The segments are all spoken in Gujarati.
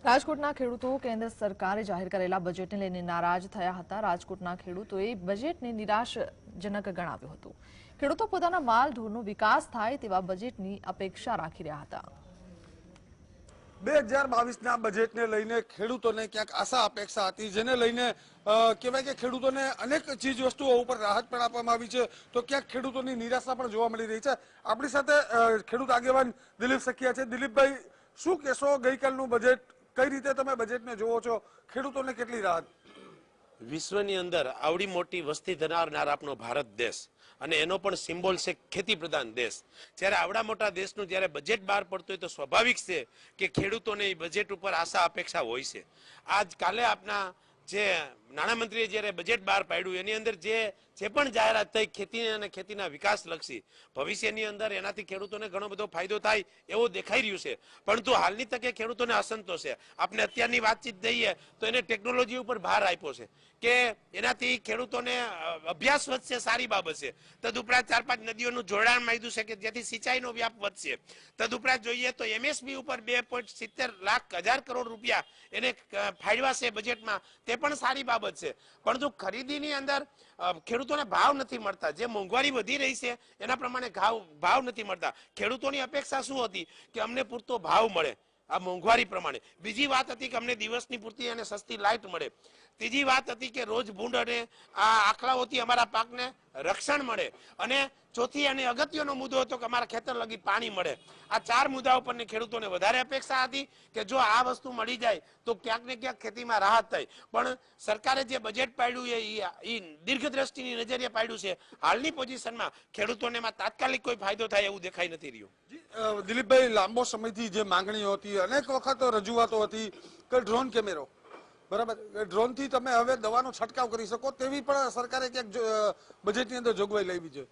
રાજકોટના ખેડૂતો કેન્દ્ર સરકારે જાહેર કરેલા બજેટને લઈને નારાજ થયા હતા। રાજકોટના ખેડૂતોએ બજેટને નિરાશાજનક ગણાવ્યું હતું। ખેડૂતો પોતાના માલ ઢોરનો વિકાસ થાય તેવા બજેટની અપેક્ષા રાખી રહ્યા હતા। 2022ના બજેટને લઈને ખેડૂતોને ક્યાંક આશા અપેક્ષા હતી, જેને લઈને કહેવાય કે ખેડૂતોને અનેક ચીજ વસ્તુઓ ઉપર રાહત પણ આપવામાં આવી છે, તો ક્યાંક ખેડૂતોની નિરાશા પણ જોવા મળી રહી છે। આપણી સાથે ખેડૂત આગેવાન દિલીપ સખિયા છે। દિલીપભાઈ, શું કહેશો, ગઈકાલનું બજેટ કઈ રીતે તમે બજેટને જોવો છો? ખેડૂતોને કેટલી રાહત? વિશ્વની અંદર આવડી મોટી વસ્તી ધરાવનાર આપણો ભારત દેશ અને એનો પણ સિમ્બોલ છે ખેતી પ્રધાન દેશ। જ્યારે આવડા મોટા દેશનું જ્યારે બજેટ બહાર પડતું હોય તો સ્વાભાવિક છે કે ખેડૂતોને એ બજેટ ઉપર આશા અપેક્ષા હોય છે। આજ કાલે આપના જે નાણામંત્રીએ જ્યારે બજેટ બહાર પાડ્યું એની અંદર જે પણ જાહેરાત થઈ ખેતી અને ખેતીના વિકાસ લક્ષી, ભવિષ્યની અંદર એનાથી ખેડૂતોને ઘણો બધો ફાયદો થાય એવું દેખાઈ રહ્યું છે, પરંતુ હાલની તકે ખેડૂતોને અસંતોષ છે। આપણે અત્યારની વાતચીત દઈએ તો એને ટેકનોલોજી ઉપર ભાર આપ્યો છે કે એનાથી ખેડૂતોને અભ્યાસ વધશે, સારી બાબત છે। તદુપરાંત 4-5 નદીઓનું જોડાણ માંડ્યું છે કે જેથી સિંચાઈનો વ્યાપ વધશે। તદુપરાંત જોઈએ તો એમએસપી ઉપર 2.70 કરોડ રૂપિયા એને ફાળવ્યા છે બજેટમાં, તે પણ સારી બાબત છે। પરંતુ ખરીદીની અંદર ખેડૂતોને ભાવ નથી મળતા, જે મોંઘવારી વધી રહી છે એના પ્રમાણે ભાવ નથી મળતા। ખેડૂતોની અપેક્ષા શું હતી કે અમને પૂરતો ભાવ મળે આ મોંઘવારી પ્રમાણે। બીજી વાત હતી કે અમને દિવસની પૂરતી અને સસ્તી લાઇટ મળે। ત્રીજી વાત હતી કે રોજ ભૂંડ અને આ આખલાઓથી અમારા પાકને રક્ષણ મળે। અને ચોથી અને અગત્યનો મુદ્દો હતો કે અમારા ખેતર લગી પાણી મળે। આ 4 મુદ્દાઓ પરની ખેડૂતોને વધારે અપેક્ષા હતી કે જો આ વસ્તુ મળી જાય તો ક્યાંક ને ક્યાંક ખેતીમાં રાહત થાય। પણ સરકારે જે બજેટ પાડ્યું એ દીર્ઘદ્રષ્ટિની નજરે પાડ્યું છે। હાલની પોઝિશનમાં ખેડૂતોને એમાં તાત્કાલિક કોઈ ફાયદો થાય એવું દેખાઈ નથી રહ્યું। દિલીપભાઈ, લાંબો સમયથી જે માંગણીઓ હતી, અનેક વખત રજૂઆતો હતી કે ડ્રોન કેમેરો, બરાબર, ડ્રોનથી તમે હવે દવાનો છંટકાવ કરી શકો તેવી પણ સરકારે ક્યાંક બજેટની અંદર જોગવાઈ લાવી છે।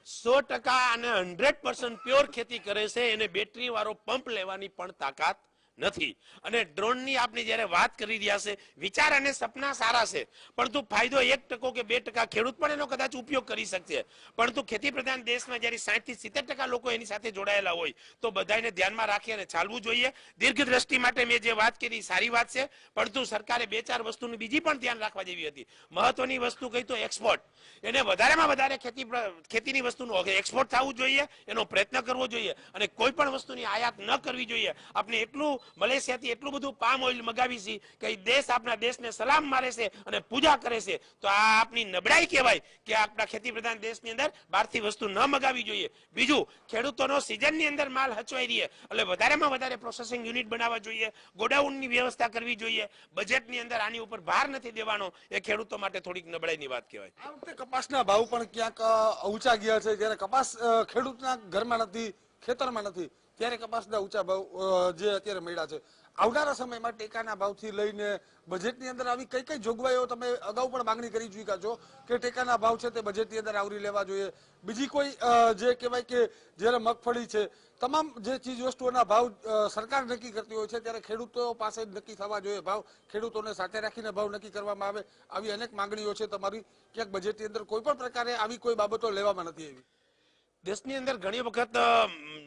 100% અને 100% પ્યોર ખેતી કરે છે, એને બેટરી વાળો પંપ લેવાની પણ તાકાત નથી। અને ડ્રોનની આપણે જ્યારે વાત કરી રહ્યા છે, વિચાર અને સપના સારા છે, પરંતુ ફાયદો 1% કે 2% ખેડૂત પણ એનો કદાચ ઉપયોગ કરી શકશે। પરંતુ ખેતી પ્રધાન દેશમાં જ્યારે 60 થી 70% લોકો એની સાથે જોડાયેલા હોય તો બધાને ધ્યાનમાં રાખી અને ચાલવું જોઈએ। દીર્ઘદ્રષ્ટિ માટે મેં જે વાત કરી સારી વાત છે, પરંતુ સરકારે 2-4 વસ્તુનું બીજી પણ ધ્યાન રાખવા જેવી હતી। મહત્વની વસ્તુ કઈ તો એક્સપોર્ટ, એને વધારેમાં વધારે ખેતીની વસ્તુનું એક્સપોર્ટ થવું જોઈએ, એનો પ્રયત્ન કરવો જોઈએ અને કોઈ પણ વસ્તુની આયાત ન કરવી જોઈએ। આપણે એટલું મલેશિયાથી એટલું બધું પામ ઓઇલ મગાવી છે કે દેશ આપણા દેશને સલામ મારે છે અને પૂજા કરે છે, તો આ આપણી નબળાઈ કહેવાય કે આપણા ખેતી પ્રધાન દેશની અંદર બહારથી વસ્તુ ન મગાવી જોઈએ। બીજું, ખેડૂતોનો સિઝનની અંદર માલ હચવાઈ રહે એટલે વધારેમાં વધારે પ્રોસેસિંગ યુનિટ બનાવવા જોઈએ, ગોડાઉનની વ્યવસ્થા કરવી જોઈએ। બજેટની અંદર આની ઉપર ભાર નથી દેવાનો, એ ખેડૂતો માટે થોડીક નબળાઈની વાત કહેવાય। આ વખતે કપાસના ભાવ પણ ક્યાંક ઊંચા ગયા છે। જ્યારે કપાસ ખેડૂતના ઘરમાં નથી, ખેતરમાં નથી, ત્યારે કપાસના ઊંચા ભાવ જે અત્યારે મળ્યા છે। આવનારા સમયમાં ટેકાના ભાવથી લઈને બજેટની અંદર આવી કઈ કઈ જોગવાઈઓ તમે અગાઉ પણ માંગણી કરી ચૂક્યા છો કે ટેકાના ભાવ છે તે બજેટની અંદર આવરી લેવા જોઈએ? બીજી કોઈ જે કહેવાય કે જ્યારે મગફળી છે, તમામ જે ચીજ વસ્તુઓના ભાવ સરકાર નક્કી કરતી હોય છે, ત્યારે ખેડૂતો પાસે જ નક્કી થવા જોઈએ ભાવ, ખેડૂતોને સાથે રાખીને ભાવ નક્કી કરવામાં આવે, આવી અનેક માંગણીઓ છે તમારી। ક્યાંક બજેટની અંદર કોઈ પણ પ્રકારે આવી કોઈ બાબતો લેવામાં નથી આવી। દેશની અંદર ઘણી વખત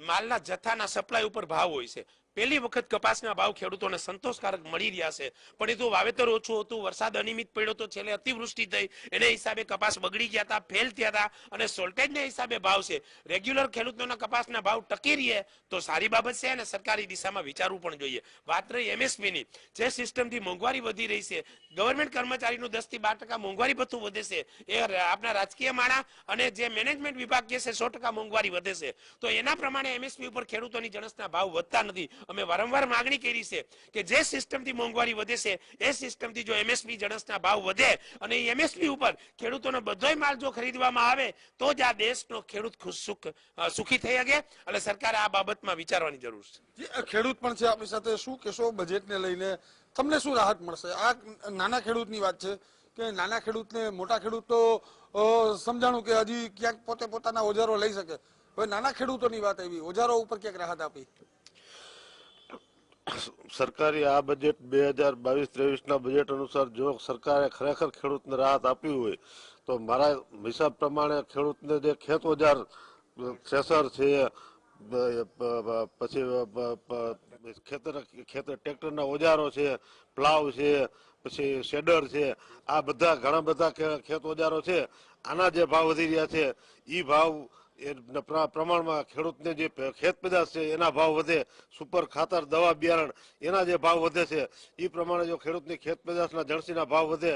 માલના જથ્થાના સપ્લાય ઉપર ભાવ હોય છે। પહેલી વખત કપાસના ભાવ ખેડૂતોને સંતોષકારક મળી રહ્યા છે, પણ એ વાવેતર ઓછું હતું, વરસાદ અનિયમિત પડ્યો તો છેલ્લે અતિવૃષ્ટિ થઈ, એને હિસાબે કપાસ બગડી ગયા હતા, ફેલ થયા હતા અને શોર્ટેજના હિસાબે ભાવ છે। રેગ્યુલર ખેડૂતોના કપાસના ભાવ ટકી રહે તો સારી બાબત છે અને સરકારી દિશામાં વિચારવું પણ જોઈએ। વાત રહી એમએસપીની, જે સિસ્ટમથી મોંઘવારી વધી રહી છે, ગવર્મેન્ટ કર્મચારીનું 10 થી 12% મોંઘવારી ભથ્થું વધે છે, એ આપણા રાજકીય માણા અને જે મેનેજમેન્ટ વિભાગ કહે છે 100% મોંઘવારી વધે છે, તો એના પ્રમાણે એમએસપી ઉપર ખેડૂતોની જણસના ભાવ વધતા નથી। અમે વારંવાર માંગણી કરી છે કે જે સિસ્ટમથી મોંઘવારી વધે છે એ સિસ્ટમથી જો એમએસપી જણસના ભાવ વધે અને એમએસપી ઉપર ખેડૂતોનો બધોય માલ જો ખરીદવામાં આવે તો જ આ દેશનો ખેડૂત સુખી થઈ શકે। એટલે સરકારે આ બાબતમાં વિચારવાની જરૂર છે। ખેડૂત પણ છે આપણી સાથે, શું કહેશો બજેટને લઈને? તમને શું રાહત મળશે? આ નાના ખેડૂતની વાત છે કે નાના ખેડૂતને, મોટા ખેડૂત તો સમજાણું કે હજી ક્યાંક પોતે પોતાના ઓજારો લઈ શકે, હવે નાના ખેડૂતોની વાત આવી, ઓજારો ઉપર ક્યાંક રાહત આપી? સરકારી આ બજેટ 2022-23ના બજેટ અનુસાર જો સરકારે ખરેખર ખેડૂતને રાહત આપી હોય તો મારા હિસાબ પ્રમાણે ખેડૂતને જે ખેત ઓજાર થ્રેસર છે, પછી ખેતર ટ્રેક્ટરના ઓજારો છે, પ્લાવ છે, પછી શેડર છે, આ બધા ઘણા બધા ખેત ઓજારો છે. આના જે ભાવ વધી રહ્યા છે એ ભાવ પ્રમાણમાં ખેડૂતને જે ખેત પેદાશ છે એના ભાવ વધે, સુપર ખાતર, દવા, બિયારણ એના જે ભાવ વધે છે એ પ્રમાણે જો ખેડૂતની ખેત પેદાશના જણસીના ભાવ વધે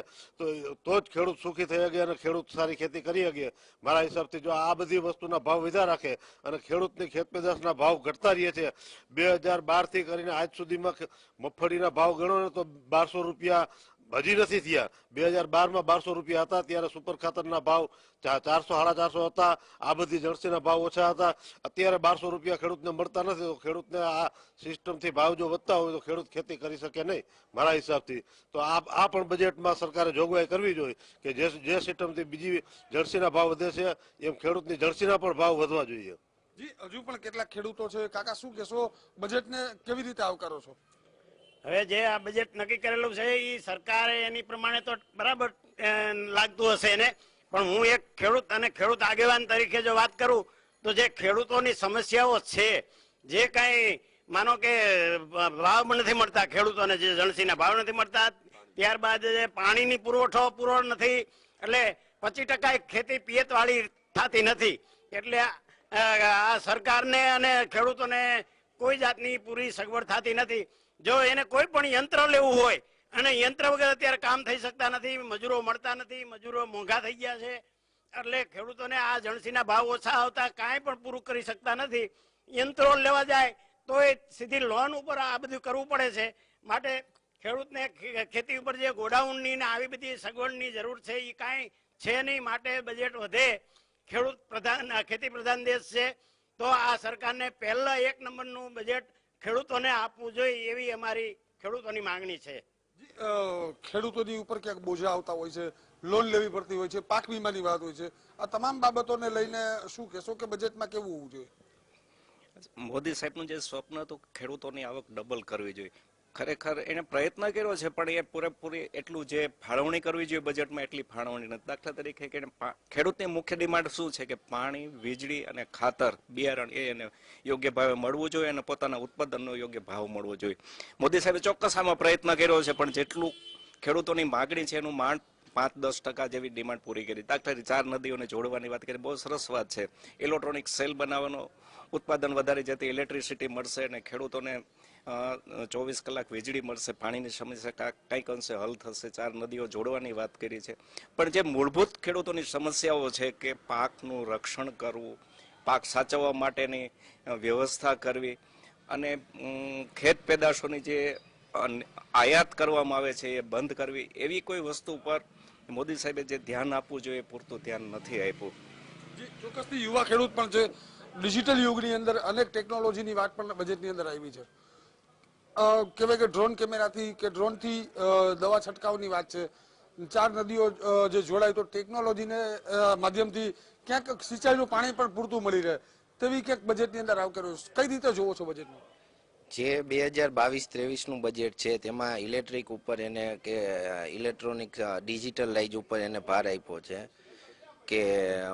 તો જ ખેડૂત સુખી થઈ શકે અને ખેડૂત સારી ખેતી કરી શકે. મારા હિસાબથી જો આ બધી વસ્તુના ભાવ વધ્યા રાખે અને ખેડૂતની ખેત પેદાશના ભાવ ઘટતા રહીએ છે, 2012 થી કરીને આજ સુધીમાં મગફળીના ભાવ ગણો ને તો 1200 રૂપિયા હજી નથી થયા. 2012માં 1200 રૂપિયા હતા ત્યારે સુપર ખાતરના ભાવ 400 450 હતા. આ બધી જણસીના ભાવ ઓછા હતા. અત્યારે 1200 રૂપિયા ખેડૂતને મળતા નથી. તો ખેડૂતને આ સિસ્ટમથી ભાવ જો વધતા હોય તો ખેડૂત ખેતી કરી શકે નહીં મારા હિસાબથી. તો આ પણ બજેટમાં સરકારે જોગવાઈ કરવી જોઈએ કે જે સિસ્ટમથી બીજી જણસીના ભાવ વધે છે એમ ખેડૂતની જણસીના પણ ભાવ વધવા જોઈએ. જી, હજુ પણ કેટલાક ખેડૂતો છે. કાકા, શું કહેશો? બજેટને કેવી રીતે આવકારો છો? હવે જે આ બજેટ નક્કી કરેલું છે એ સરકારે એની પ્રમાણે તો બરાબર લાગતું હશે એને, પણ હું એક ખેડૂત અને ખેડૂત આગેવાન તરીકે જો વાત કરું તો જે ખેડૂતોની સમસ્યાઓ છે, જે કાંઈ માનો કે ભાવ નથી મળતા ખેડૂતોને, જે જણસીના ભાવ નથી મળતા, ત્યારબાદ જે પાણીની પુરવઠો પૂરો નથી, એટલે 25% ખેતી પિયતવાળી થતી નથી. એટલે આ સરકારને અને ખેડૂતોને કોઈ જાતની પૂરી સગવડ થતી નથી. જો એને કોઈ પણ યંત્ર લેવું હોય અને યંત્ર વગર અત્યારે કામ થઈ શકતા નથી, મજૂરો મળતા નથી, મજૂરો મોંઘા થઈ ગયા છે, એટલે ખેડૂતોને આ જણસીના ભાવ ઓછા આવતા કાંઈ પણ પૂરું કરી શકતા નથી. યંત્રો લેવા જાય તો એ સીધી લોન ઉપર આ બધું કરવું પડે છે. માટે ખેડૂતને ખેતી ઉપર જે ગોડાઉનની ને આવી બધી સગવડની જરૂર છે એ કાંઈ છે નહીં. માટે બજેટ વધે. ખેડૂત પ્રધાન, ખેતી પ્રધાન દેશ છે, તો આ સરકારને પહેલા 1 નંબરનું બજેટ ખેડૂતોને આપવું જોઈએ એવી અમારી ખેડૂતોની માંગણી છે. ખેડૂતોની ઉપર ક્યાંક બોજા આવતા હોય છે, લોન લેવી પડતી હોય છે, પાક વીમાની વાત હોય છે. આ તમામ બાબતોને લઈને શું કહેશો કે બજેટમાં કેવું હોવું જોઈએ? મોદી સાહેબનું જે સ્વપ્ન હતું ખેડૂતોની આવક ડબલ કરવી જોઈએ, ખરેખર એને પ્રયત્ન કર્યો છે, પણ એ પૂરેપૂરી એટલું જે ફાળવણી કરવી જોઈએ બજેટમાં એટલી ફાળવણી નથી. દાખલા તરીકે કે ખેડૂતની મુખ્ય ડિમાન્ડ શું છે કે પાણી, વીજળી અને ખાતર, બિયારણ એ એને યોગ્ય ભાવે મળવું જોઈએ અને પોતાના ઉત્પાદનનો યોગ્ય ભાવ મળવો જોઈએ. મોદી સાહેબે ચોક્કસ આમાં પ્રયત્ન કર્યો છે, પણ જેટલું ખેડૂતોની માગણી છે એનું માંડ 5-10% જેવી ડિમાન્ડ પૂરી કરી. દાખલા તરીકે 4 નદીઓને જોડવાની વાત કરી, બહુ સરસ વાત છે. ઇલેક્ટ્રોનિક સેલ બનાવવાનો, ઉત્પાદન વધારી જતી ઇલેક્ટ્રિસિટી મળશે અને ખેડૂતોને 24 કલાક વીજળી મળશે, પાણીની સમસ્યા કંઈક અંશે હલ થશે. 4 નદીઓ જોડવાની વાત કરી છે, પણ જે મૂળભૂત ખેડૂતોની સમસ્યાઓ છે કે પાકનું રક્ષણ કરવું, પાક સાચવવા માટેની વ્યવસ્થા કરવી અને ખેત પેદાશોની જે આયાત કરવામાં આવે છે એ બંધ કરવી, એવી કોઈ વસ્તુ પર મોદી સાહેબે જે ધ્યાન આપવું જોઈએ પૂરતું ધ્યાન નથી આપ્યું. ચોક્કસથી યુવા ખેડૂત પણ છે. ડિજિટલ યુગની અંદર અનેક ટેકનોલોજીની વાત પણ બજેટની અંદર આવી છે. કહેવાય કે ડ્રોન કેમેરાથી કે ડ્રોનથી દવા છંટકાવની વાત છે. 4 નદીઓ જે જોડાય તો ટેકનોલોજીને માધ્યમથી ક્યાંક સિંચાઈનું પાણી પણ પૂરતું મળી રહે તેવી ક્યાંક બજેટની અંદર આવકારો. કઈ રીતે જોવો છો બજેટમાં? જે 2022-23નું બજેટ છે તેમાં ઇલેક્ટ્રિક ઉપર એને કે ઇલેક્ટ્રોનિક ડિજિટલ લાઇટ ઉપર એને ભાર આપ્યો છે, કે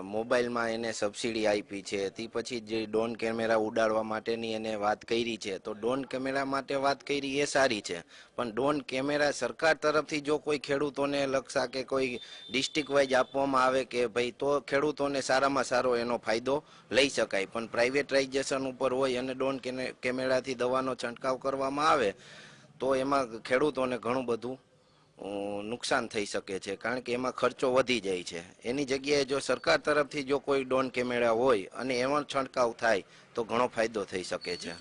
મોબાઈલમાં એને સબસિડી આપી છે. તે પછી જે ડ્રોન કેમેરા ઉડાડવા માટેની એને વાત કરી છે, તો ડ્રોન કેમેરા માટે વાત કરી એ સારી છે, પણ ડ્રોન કેમેરા સરકાર તરફથી જો કોઈ ખેડૂતોને લક્ષા કે કોઈ ડિસ્ટ્રિક્ટ વાઇઝ આપવામાં આવે કે ભાઈ તો ખેડૂતોને સારામાં સારો એનો ફાયદો લઈ શકાય. પણ પ્રાઇવેટાઇઝેશન ઉપર હોય અને ડ્રોન કેમેરાથી દવાનો છંટકાવ કરવામાં આવે તો એમાં ખેડૂતોને ઘણું બધું નુકસાન થઈ શકે છે, કારણ કે એમાં ખર્ચો વધી જાય છે. એની જગ્યાએ જો સરકાર તરફથી જો કોઈ ડ્રોન કેમેરા હોય અને એમાં છંટકાવ થાય તો ઘણો ફાયદો થઈ શકે છે.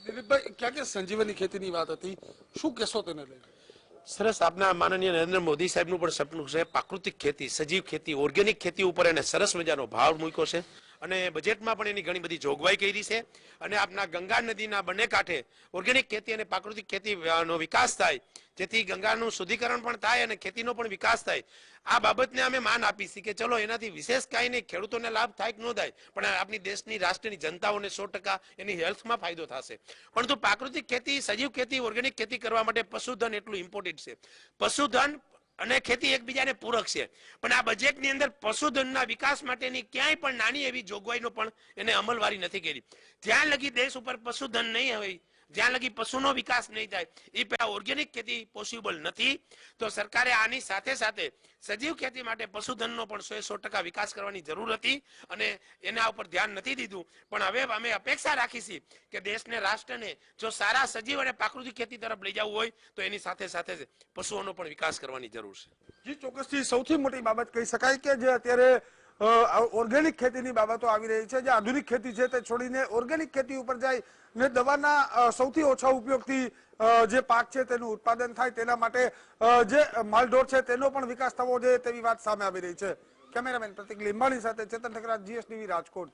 દિલીપભાઈ, ક્યાં સંજીવની ખેતીની વાત હતી, શું કહેશો તેને લઈને? સરસ. આપના માનનીય નરેન્દ્ર મોદી સાહેબનું પણ સપનું છે પ્રાકૃતિક ખેતી, સજીવ ખેતી, ઓર્ગેનિક ખેતી ઉપર એને સરસ મજાનો ભાવ મૂક્યો છે અને બજેટમાં પણ એની ઘણી બધી જોગવાઈ કરી છે. અને આપના ગંગા નદીના બંને કાંઠે ઓર્ગેનિક ખેતી અને પ્રાકૃતિક ખેતીનો વિકાસ થાય, જેથી ગંગાનું શુદ્ધિકરણ પણ થાય અને ખેતીનો પણ વિકાસ થાય. આ બાબતને અમે માન આપી છે કે ચલો એનાથી વિશેષ કાંઈ નહીં, ખેડૂતોને લાભ થાય કે ન થાય, પણ આપણી દેશની રાષ્ટ્રની જનતાઓને 100% એની હેલ્થમાં ફાયદો થશે. પરંતુ પ્રાકૃતિક ખેતી, સજીવ ખેતી, ઓર્ગેનિક ખેતી કરવા માટે પશુધન એટલું ઇમ્પોર્ટન્ટ છે. પશુધન અને ખેતી એકબીજાને પૂરક છે, પણ આ બજેટની અંદર પશુધનના વિકાસ માટેની ક્યાંય પણ નાની એવી જોગવાઈનો પણ એને અમલવારી નથી કરી. જ્યાં લગી દેશ ઉપર પશુધન નહીં હોય જ્યાં લગી પશુનો વિકાસ નહીં થાય એ પહેલા ઓર્ગેનિક ખેતી પોસિબલ નથી. તો સરકારે આની સાથે સાથે સજીવ ખેતી માટે પશુધનનો પણ 100% વિકાસ કરવાની જરૂર હતી અને એના ઉપર ધ્યાન નથી દીધું. પણ હવે અમે અપેક્ષા રાખીશું કે દેશને, રાષ્ટ્રને જો સારા સજીવ અને પ્રાકૃતિક ખેતી તરફ લઈ જવું હોય તો એની સાથે સાથે પશુઓનો પણ વિકાસ કરવાની જરૂર છે. જી, ચોક્કસથી સૌથી મોટી બાબત કહી શકાય કે જે અત્યારે ઓર્ગેનિક ખેતીની બાબતો આવી રહી છે, જે આધુનિક ખેતી છે તે છોડીને ઓર્ગેનિક ખેતી ઉપર જાય ને દવાના સૌથી ઓછા ઉપયોગથી જે પાક છે તેનું ઉત્પાદન થાય, તેના માટે જે માલઢોર છે તેનો પણ વિકાસ થવો જોઈએ તેવી વાત સામે આવી રહી છે. કેમેરામેન પ્રતિક લીંબાણી સાથે ચેતન ઠકરાર, GSTV, રાજકોટ.